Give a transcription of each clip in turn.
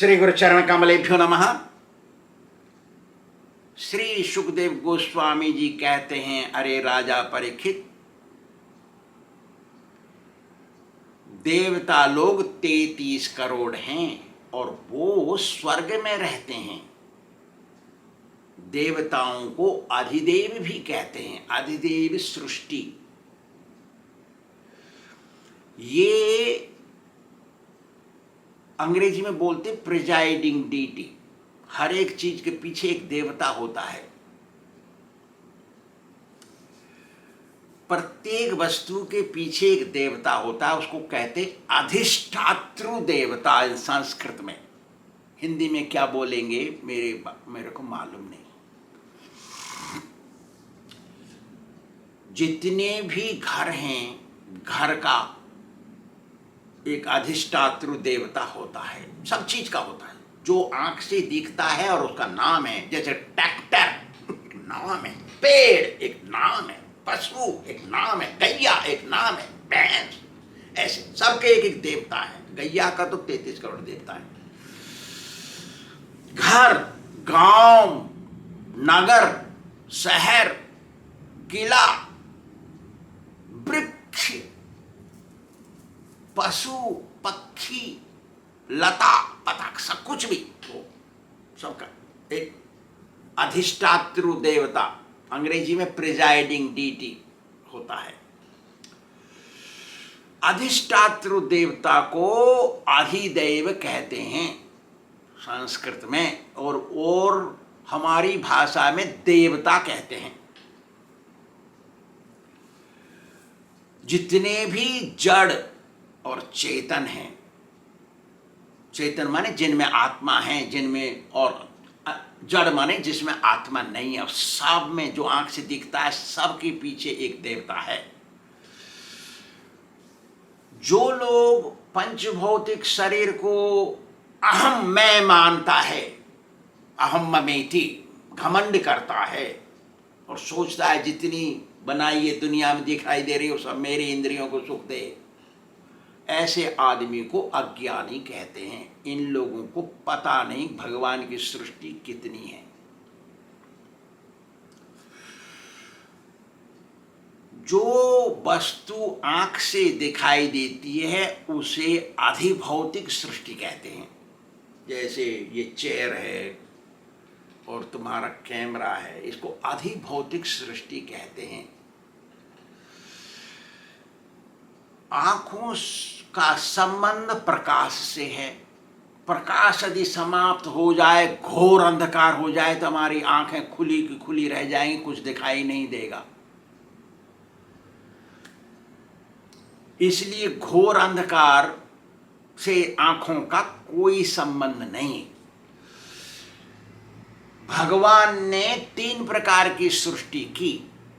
श्री गुरु चरण कमलेभ्यो नमः। श्री सुखदेव गोस्वामी जी कहते हैं, अरे राजा परीक्षित, देवता लोग 33 करोड़ हैं और वो स्वर्ग में रहते हैं। देवताओं को अधिदेव भी कहते हैं, अधिदेव सृष्टि। ये अंग्रेजी में बोलते प्रिजाइडिंग डीटी। हर एक चीज के पीछे एक देवता होता है। प्रत्येक वस्तु के पीछे एक देवता होता है, उसको कहते अधिष्ठातृ देवता। संस्कृत में, हिंदी में क्या बोलेंगे मेरे को मालूम नहीं। जितने भी घर हैं, घर का एक अधिष्ठातृ देवता होता है, सब चीज का होता है। जो आंख से दिखता है और उसका नाम है, जैसे ट्रैक्टर नाम है, पेड़ एक नाम है, पशु एक नाम है, गैया एक नाम है, भैंस, ऐसे सबके एक एक देवता है। गैया का तो 33 करोड़ देवता है। घर, गांव, नगर, शहर, किला, वृक्ष, पशु, पक्षी, लता पतंग, सब कुछ भी वो सबका एक अधिष्ठातृ देवता, अंग्रेजी में प्रिजाइडिंग डीटी होता है। अधिष्ठातृ देवता को अधिदैव कहते हैं संस्कृत में, और हमारी भाषा में देवता कहते हैं। जितने भी जड़ और चेतन हैं, चेतन माने जिनमें आत्मा है, जिनमें, और जड़ माने जिसमें आत्मा नहीं है, और सब में जो आंख से दिखता है, सब के पीछे एक देवता है। जो लोग पंचभौतिक शरीर को अहम मैं मानता है, अहम ममेति, घमंड करता है और सोचता है जितनी बनाई ये दुनिया में दिखाई दे रही हो सब मेरी इंद्रियों को सुख दे, ऐसे आदमी को अज्ञानी कहते हैं। इन लोगों को पता नहीं भगवान की सृष्टि कितनी है। जो वस्तु आंख से दिखाई देती है उसे अधिभौतिक सृष्टि कहते हैं। जैसे ये चेयर है और तुम्हारा कैमरा है, इसको अधिभौतिक सृष्टि कहते हैं। आंखों का संबंध प्रकाश से है। प्रकाश यदि समाप्त हो जाए, घोर अंधकार हो जाए, तो हमारी आंखें खुली की खुली रह जाएंगी, कुछ दिखाई नहीं देगा। इसलिए घोर अंधकार से आंखों का कोई संबंध नहीं। भगवान ने 3 प्रकार की सृष्टि की।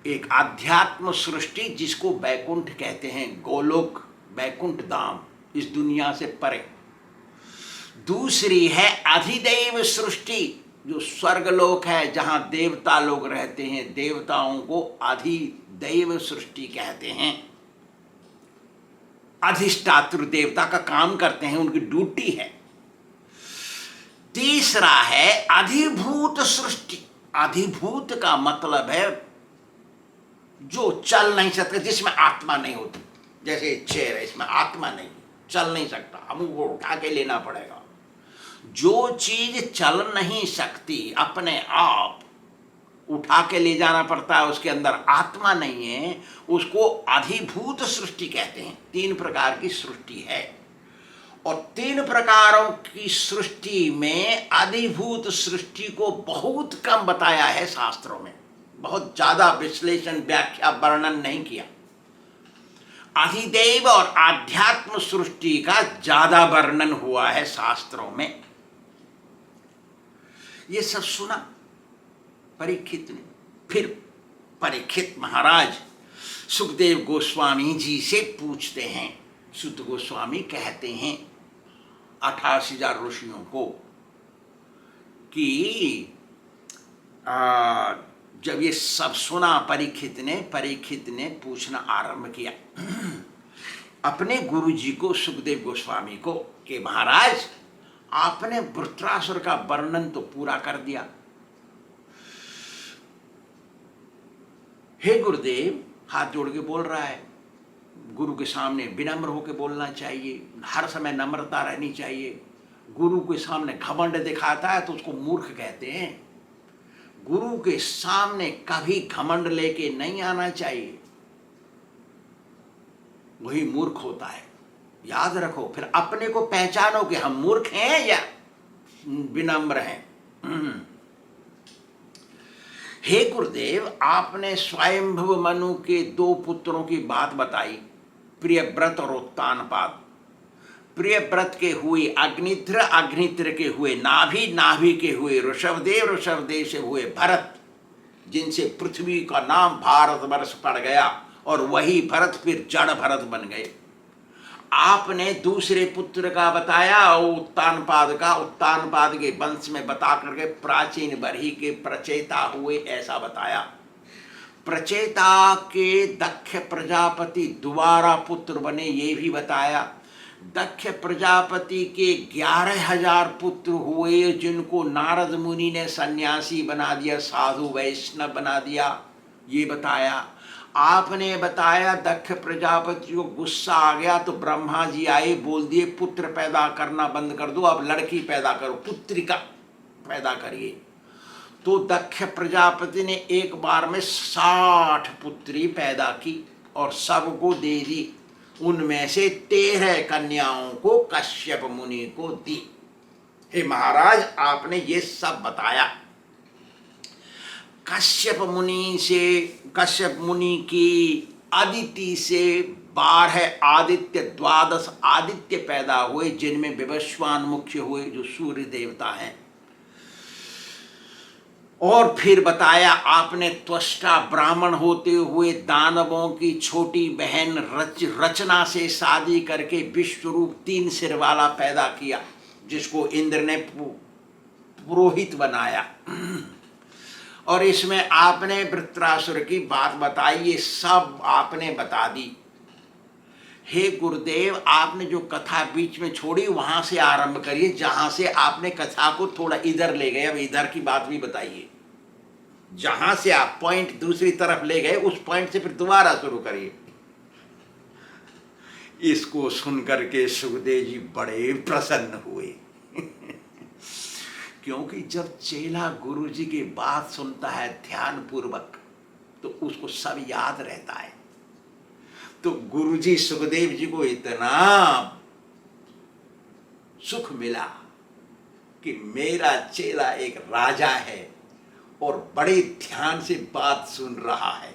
एक आध्यात्म सृष्टि जिसको बैकुंठ कहते हैं, गोलोक, बैकुंठ धाम, इस दुनिया से परे। दूसरी है अधिदैव सृष्टि, जो स्वर्गलोक है, जहां देवता लोग रहते हैं, देवताओं को अधिदैव सृष्टि कहते हैं। अधिष्ठातृ देवता का काम करते हैं, उनकी ड्यूटी है। तीसरा है अधिभूत सृष्टि। अधिभूत का मतलब है जो चल नहीं सकते, जिसमें आत्मा नहीं होती। जैसे चेयर है, इसमें आत्मा नहीं, चल नहीं सकता, हमको उठा के लेना पड़ेगा। जो चीज चल नहीं सकती, अपने आप उठा के ले जाना पड़ता है, उसके अंदर आत्मा नहीं है, उसको अधिभूत सृष्टि कहते हैं। 3 प्रकार की सृष्टि है, और 3 प्रकारों की सृष्टि में अधिभूत सृष्टि को बहुत कम बताया है शास्त्रों में। बहुत ज्यादा विश्लेषण, व्याख्या, वर्णन नहीं किया। अधिदैव और आध्यात्म सृष्टि का ज्यादा वर्णन हुआ है शास्त्रों में। ये सब सुना परीक्षित ने। फिर परीक्षित महाराज सुखदेव गोस्वामी जी से पूछते हैं। सुत गोस्वामी कहते हैं 88,000 ऋषियों को कि जब ये सब सुना परीक्षित ने पूछना आरंभ किया अपने गुरु जी को, सुखदेव गोस्वामी को, कि महाराज आपने वृत्रासुर का वर्णन तो पूरा कर दिया। हे गुरुदेव, हाथ जोड़ के बोल रहा है, गुरु के सामने विनम्र होकर बोलना चाहिए, हर समय नम्रता रहनी चाहिए। गुरु के सामने घमंड दिखाता है तो उसको मूर्ख कहते हैं। गुरु के सामने कभी घमंड लेके नहीं आना चाहिए, वही मूर्ख होता है। याद रखो, फिर अपने को पहचानो कि हम मूर्ख हैं या विनम्र हैं। हे गुरुदेव, आपने स्वयंभुव मनु के 2 पुत्रों की बात बताई, प्रियव्रत और उत्तानपाद। प्रियव्रत के हुए अग्निध्र, अग्निध्र के हुए नाभि, नाभि के हुए ऋषभदेव, ऋषभदेव से हुए भरत, जिनसे पृथ्वी का नाम भारतवर्ष पड़ गया और वही भरत फिर जड़ भरत बन गए। आपने दूसरे पुत्र का बताया उत्तानपाद का, उत्तानपाद के वंश में बता करके प्राचीन बरही के प्रचेता हुए ऐसा बताया। प्रचेता के दक्ष प्रजापति दोबारा पुत्र बने ये भी बताया। दक्ष प्रजापति के 11,000 पुत्र हुए, जिनको नारद मुनि ने सन्यासी बना दिया, साधु वैष्णव बना दिया, ये बताया। आपने बताया दक्ष प्रजापति को गुस्सा आ गया तो ब्रह्मा जी आए, बोल दिए पुत्र पैदा करना बंद कर दो, अब लड़की पैदा करो, पुत्रिका पैदा करिए। तो दक्ष प्रजापति ने एक बार में 60 पुत्री पैदा की और सबको दे दी। उनमें से 13 कन्याओं को कश्यप मुनि को दी। हे महाराज, आपने ये सब बताया। कश्यप मुनि की अदिति से 12 आदित्य, 12 आदित्य पैदा हुए, जिनमें विवस्वान मुख्य हुए जो सूर्य देवता हैं। और फिर बताया आपने त्वष्टा ब्राह्मण होते हुए दानवों की छोटी बहन रचना से शादी करके विश्वरूप 3 सिर वाला पैदा किया, जिसको इंद्र ने पुरोहित बनाया। और इसमें आपने वृत्रासुर की बात बताई, ये सब आपने बता दी। हे गुरुदेव, आपने जो कथा बीच में छोड़ी वहां से आरंभ करिए, जहां से आपने कथा को थोड़ा इधर ले गए। अब इधर की बात भी बताइए, जहां से आप पॉइंट दूसरी तरफ ले गए उस पॉइंट से फिर दोबारा शुरू करिए। इसको सुनकर के सुखदेव जी बड़े प्रसन्न हुए क्योंकि जब चेला गुरु जी की बात सुनता है ध्यान पूर्वक तो उसको सब याद रहता है। तो गुरु जी सुखदेव जी को इतना सुख मिला कि मेरा चेला एक राजा है और बड़े ध्यान से बात सुन रहा है।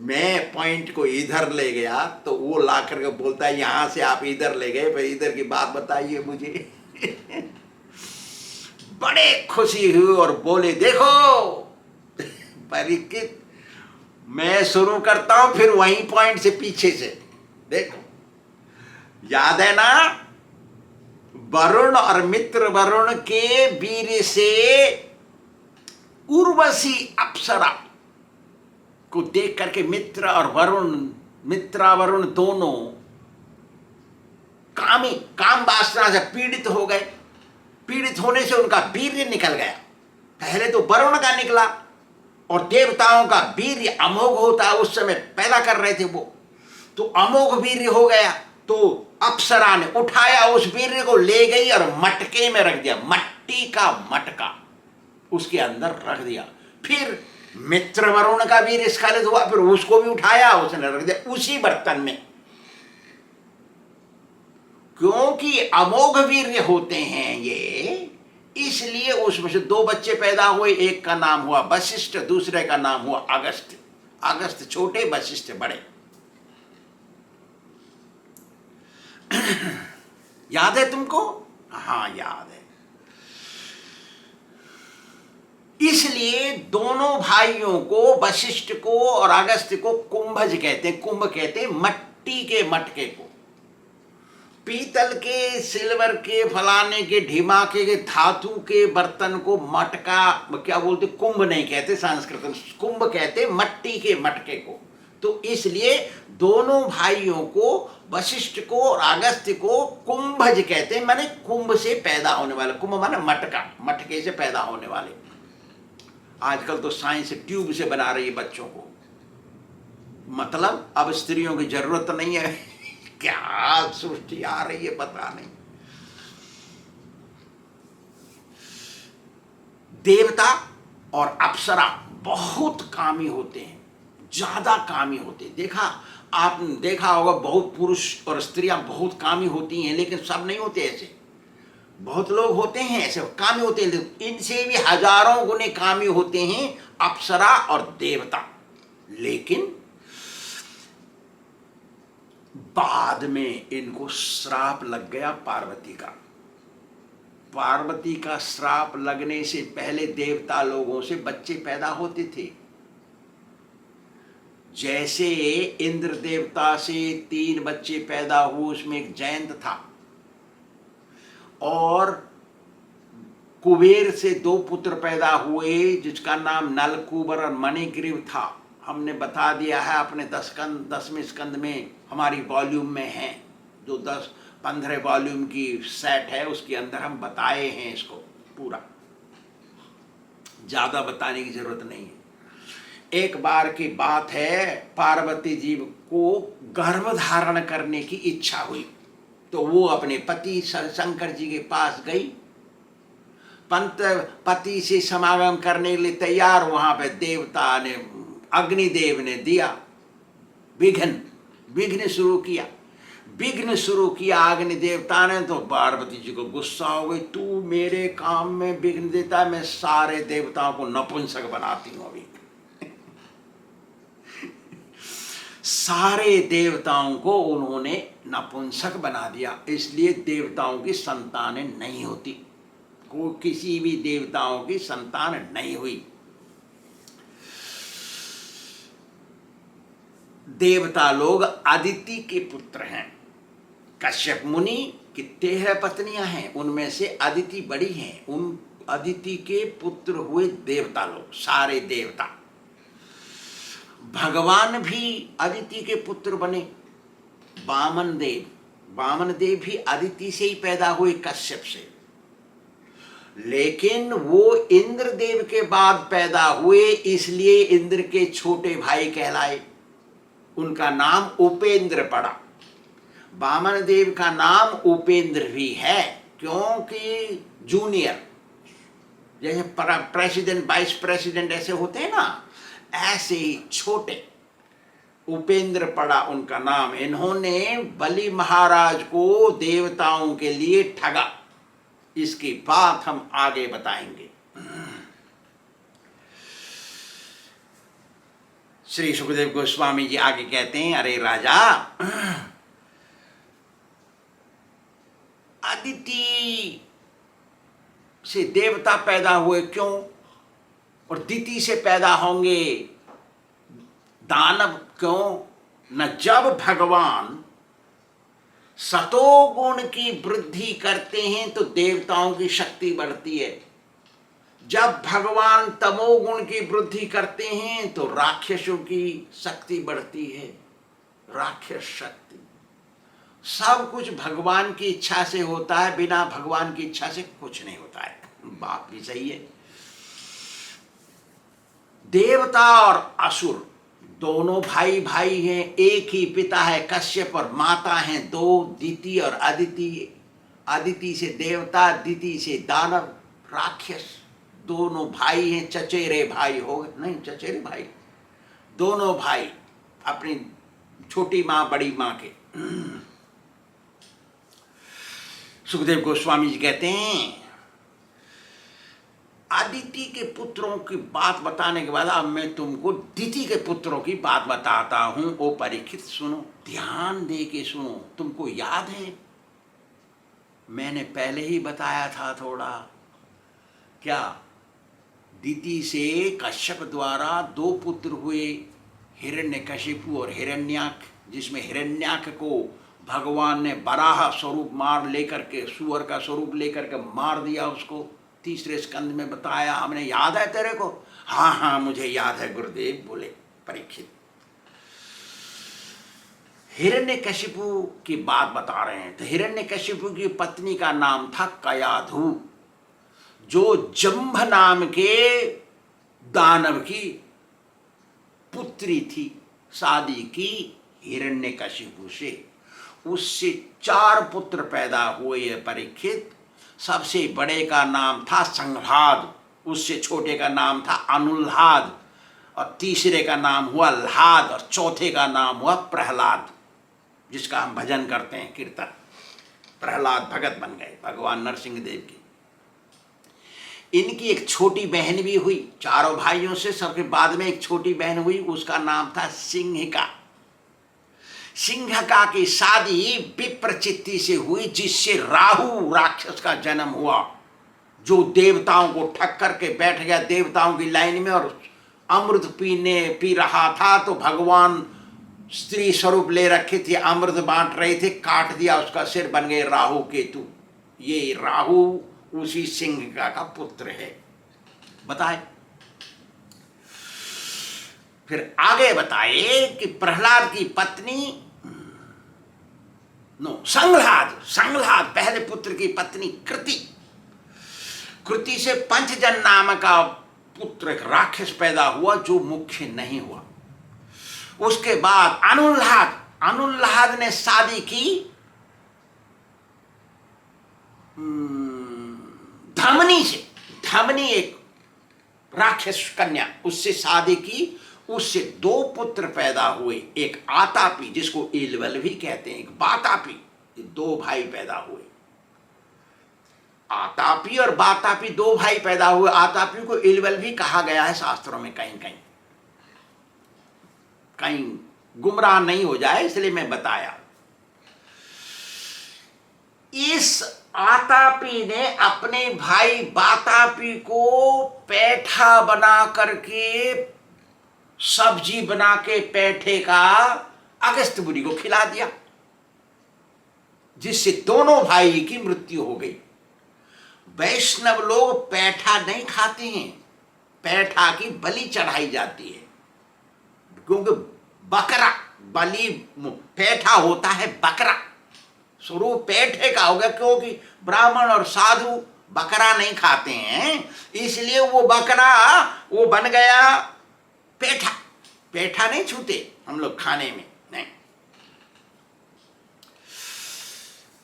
मैं पॉइंट को इधर ले गया तो वो ला करके बोलता है यहां से आप इधर ले गए, फिर इधर की बात बताइए मुझे बड़े खुशी हुई और बोले देखो परीक्षित, मैं शुरू करता हूं फिर वहीं पॉइंट से पीछे से देखो। याद है ना, वरुण और मित्र वरुण के वीर से उर्वशी अप्सरा को देख करके मित्रा वरुण दोनों काम वासना से पीड़ित हो गए। पीड़ित होने से उनका वीर्य निकल गया। पहले तो वरुण का निकला और देवताओं का वीर्य अमोघ होता है, उस समय पैदा कर रहे थे वो, तो अमोघ वीर्य हो गया। तो अप्सरा ने उठाया उस वीर्य को, ले गई और मटके में रख दिया, मट्टी का मटका उसके अंदर रख दिया। फिर मित्र वरुण का वीर्य स्खलित हुआ, फिर उसको भी उठाया, उसने रख दिया उसी बर्तन में। क्योंकि अमोघ वीर्य होते हैं ये, इसलिए उसमें से 2 बच्चे पैदा हुए। एक का नाम हुआ वशिष्ठ, दूसरे का नाम हुआ अगस्त्य। अगस्त्य छोटे, वशिष्ठ बड़े। याद है तुमको? हाँ याद है। इसलिए दोनों भाइयों को, वशिष्ठ को और अगस्त्य को कुंभज कहते हैं। कुंभ कहते हैं मट्टी के मटके को। पीतल के, सिल्वर के, फलाने के, ढिमाके के, धातु के बर्तन को मटका क्या बोलते, कुंभ नहीं कहते संस्कृत में, कुंभ कहते मट्टी के मटके को। तो इसलिए दोनों भाइयों को, वशिष्ठ को और अगस्त्य को कुंभज कहते हैं, माने कुंभ से पैदा होने वाले। कुंभ माने मटका, मटके से पैदा होने वाले। आजकल तो साइंस ट्यूब से बना रही है बच्चों को, मतलब अब स्त्रियों की जरूरत नहीं है। क्या सृष्टि आ रही है पता नहीं। देवता और अप्सरा बहुत कामी होते हैं, ज्यादा कामी होते हैं। देखा आपने देखा होगा, बहुत पुरुष और स्त्रियां बहुत कामी होती हैं, लेकिन सब नहीं होते ऐसे। बहुत लोग होते हैं ऐसे कामी होते हैं, इनसे भी हजारों गुने कामी होते हैं अप्सरा और देवता। लेकिन बाद में इनको श्राप लग गया पार्वती का। पार्वती का श्राप लगने से पहले देवता लोगों से बच्चे पैदा होते थे। जैसे इंद्र देवता से 3 बच्चे पैदा हुए, उसमें एक जयंत था, और कुबेर से 2 पुत्र पैदा हुए जिसका नाम नलकूबर और मणिग्रीव था। हमने बता दिया है अपने 10वें स्कंद में, हमारी वॉल्यूम में है, जो 10-15 वॉल्यूम की सेट है उसके अंदर हम बताए हैं इसको पूरा, ज्यादा बताने की जरूरत नहीं है। एक बार की बात है, पार्वती जी को गर्भ धारण करने की इच्छा हुई, तो वो अपने पति शंकर जी के पास गई। पति से समागम करने के लिए तैयार, वहां पे देवता ने, अग्निदेव ने दिया विघ्न शुरू किया अग्नि देवता ने। तो पार्वती जी को गुस्सा हो गई, तू मेरे काम में विघ्न देता है, मैं सारे देवताओं को नपुंसक बनाती हूं अभी। सारे देवताओं को उन्होंने नपुंसक बना दिया, इसलिए देवताओं की संतानें नहीं होती, किसी भी देवताओं की संतान नहीं हुई। देवता लोग अदिति के पुत्र हैं। कश्यप मुनि की 13 पत्नियां हैं, उनमें से अदिति बड़ी हैं। उन अदिति के पुत्र हुए देवता लोग, सारे देवता। भगवान भी अदिति के पुत्र बने। वामन देव भी अदिति से ही पैदा हुए, कश्यप से। लेकिन वो इंद्र देव के बाद पैदा हुए, इसलिए इंद्र के छोटे भाई कहलाए। उनका नाम उपेंद्र पड़ा। वामन देव का नाम उपेंद्र भी है, क्योंकि जूनियर, जैसे प्रेसिडेंट, वाइस प्रेसिडेंट ऐसे होते हैं ना, ऐसे ही छोटे उपेंद्र पड़ा उनका नाम। इन्होंने बलि महाराज को देवताओं के लिए ठगा। इसकी बात हम आगे बताएंगे। श्री सुखदेव गोस्वामी जी आगे कहते हैं, अरे राजा, अदिति से देवता पैदा हुए क्यों, और दिति से पैदा होंगे दानव क्यों न? जब भगवान सतोगुण की वृद्धि करते हैं तो देवताओं की शक्ति बढ़ती है। जब भगवान तमोगुण की वृद्धि करते हैं तो राक्षसों की शक्ति बढ़ती है, राक्षस शक्ति। सब कुछ भगवान की इच्छा से होता है, बिना भगवान की इच्छा से कुछ नहीं होता है। बात भी सही है। देवता और असुर दोनों भाई भाई हैं, एक ही पिता है कश्यप, और माता हैं 2, दिति और अदिति। अदिति से देवता, दिति से दानव, राक्षस। दोनों भाई हैं, चचेरे भाई हो गए, नहीं चचेरे भाई, दोनों भाई अपनी छोटी माँ बड़ी माँ के। सुखदेव गोस्वामी जी कहते हैं, अदिति के पुत्रों की बात बताने के बाद अब मैं तुमको दिति के पुत्रों की बात बताता हूं। ओ परीक्षित, सुनो, ध्यान दे के सुनो। तुमको याद है मैंने पहले ही बताया था थोड़ा, क्या? दिति से कश्यप द्वारा 2 पुत्र हुए, हिरण्यकशिपु और हिरण्याक, जिसमें हिरण्याक को भगवान ने वराह स्वरूप मार लेकर के, सुअर का स्वरूप लेकर के मार दिया उसको। 3 स्कंद में बताया हमने, याद है तेरे को? हाँ हाँ मुझे याद है गुरुदेव, बोले परीक्षित। हिरण्यकशिपु की बात बता रहे हैं। तो हिरण्यकशिपु की पत्नी का नाम था कयाधु, जो जंभ नाम के दानव की पुत्री थी। शादी की हिरण्यकशिपु से, उससे 4 पुत्र पैदा हुए परीक्षित। सबसे बड़े का नाम था संघ्लाद, उससे छोटे का नाम था अनुल्हाद, और तीसरे का नाम हुआ ल्हाद, और चौथे का नाम हुआ प्रहलाद, जिसका हम भजन करते हैं, कीर्तन। प्रहलाद भगत बन गए भगवान नरसिंह देव की। इनकी एक छोटी बहन भी हुई, चारों भाइयों से सबके बाद में एक छोटी बहन हुई, उसका नाम था सिंहिका। सिंहिका की शादी विप्रचित्ति से हुई, जिससे राहु राक्षस का जन्म हुआ, जो देवताओं को ठग करके बैठ गया देवताओं की लाइन में, और अमृत पी रहा था। तो भगवान स्त्री स्वरूप ले रखे थे, अमृत बांट रहे थे, काट दिया उसका सिर, बन गए राहु केतु। ये राहु उसी सिंहिका का पुत्र है। बताए फिर आगे बताए कि प्रहलाद की पत्नी संघ्लाद पहले पुत्र की पत्नी कृति से पंचजन नाम का पुत्र एक राक्षस पैदा हुआ, जो मुख्य नहीं हुआ। उसके बाद अनुल्लाद ने शादी की धमनी से। धमनी एक राक्षस कन्या, उससे शादी की, उससे 2 पुत्र पैदा हुए, एक आतापी जिसको इलवल भी कहते हैं, एक बातापी। 2 भाई पैदा हुए, आतापी और बातापी 2 भाई पैदा हुए। आतापी को इलवल भी कहा गया है शास्त्रों में, कहीं गुमराह नहीं हो जाए इसलिए मैं बताया। इस आतापी ने अपने भाई बातापी को पैठा बना करके, सब्जी बना के पैठे का अगस्त मुनि को खिला दिया, जिससे दोनों भाई की मृत्यु हो गई। वैष्णव लोग पैठा नहीं खाते हैं, पैठा की बलि चढ़ाई जाती है, क्योंकि बकरा बलि, पैठा होता है बकरा, स्वरूप पैठे का हो गया, क्योंकि ब्राह्मण और साधु बकरा नहीं खाते हैं, इसलिए वो बकरा वो बन गया पैठा। पैठा नहीं छूते हम लोग खाने में, नहीं।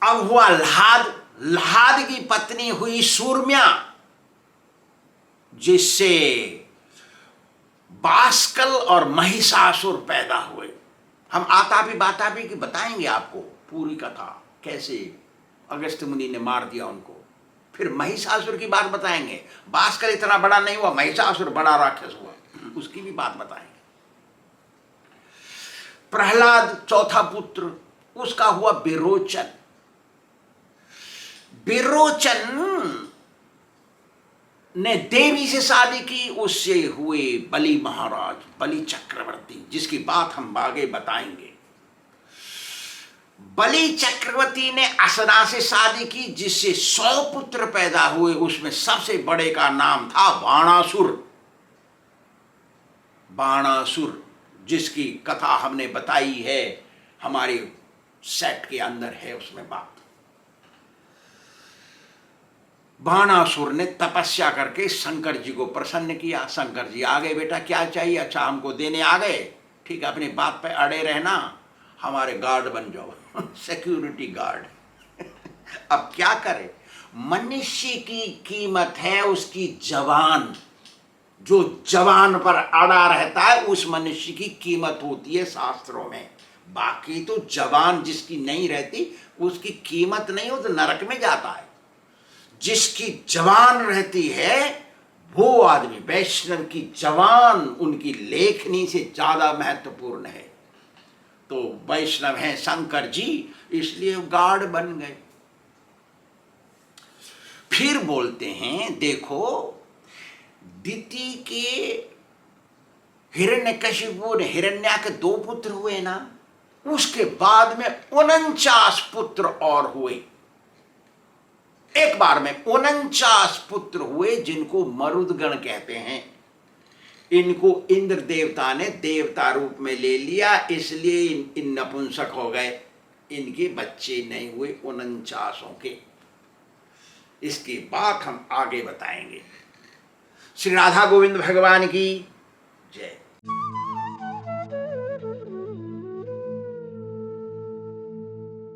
अब हुआ ल्हाद की पत्नी हुई सूर्म्या, जिससे बास्कल और महिषासुर पैदा हुए। हम आतापी बातापी की बताएंगे आपको पूरी कथा, कैसे अगस्त मुनि ने मार दिया उनको। फिर महिषासुर की बात बताएंगे। बास्कल इतना बड़ा नहीं हुआ, महिषासुर बड़ा राक्षस हुआ, उसकी भी बात बताएंगे। प्रहलाद चौथा पुत्र, उसका हुआ विरोचन। विरोचन ने देवी से शादी की, उससे हुए बलि महाराज, बलि चक्रवर्ती, जिसकी बात हम आगे बताएंगे। बलि चक्रवर्ती ने असना से शादी की, जिससे 100 पुत्र पैदा हुए। उसमें सबसे बड़े का नाम था बाणासुर, जिसकी कथा हमने बताई है, हमारे सेट के अंदर है उसमें बात। बाणासुर ने तपस्या करके शंकर जी को प्रसन्न किया। शंकर जी आ गए, बेटा क्या चाहिए? अच्छा हमको देने आ गए, ठीक है, अपनी बात पे अड़े रहना, हमारे गार्ड बन जाओ, सिक्योरिटी गार्ड। अब क्या करे, मनुष्य की कीमत है उसकी जवान, जो जवान पर अड़ा रहता है उस मनुष्य की कीमत होती है शास्त्रों में। बाकी तो जवान जिसकी नहीं रहती उसकी कीमत नहीं हो, तो नरक में जाता है। जिसकी जवान रहती है वो आदमी, वैष्णव की जवान उनकी लेखनी से ज्यादा महत्वपूर्ण है। तो वैष्णव हैं शंकर जी, इसलिए गार्ड बन गए। फिर बोलते हैं, देखो दिति के हिरण्यकशिपु ने, हिरण्या के 2 पुत्र हुए ना, उसके बाद में 49 पुत्र और हुए। एक बार में 49 पुत्र हुए, जिनको मरुदगण कहते हैं। इनको इंद्र देवता ने देवता रूप में ले लिया, इसलिए इन नपुंसक हो गए, इनके बच्चे नहीं हुए 49 के। इसकी बात हम आगे बताएंगे। श्री राधा गोविंद भगवान की जय।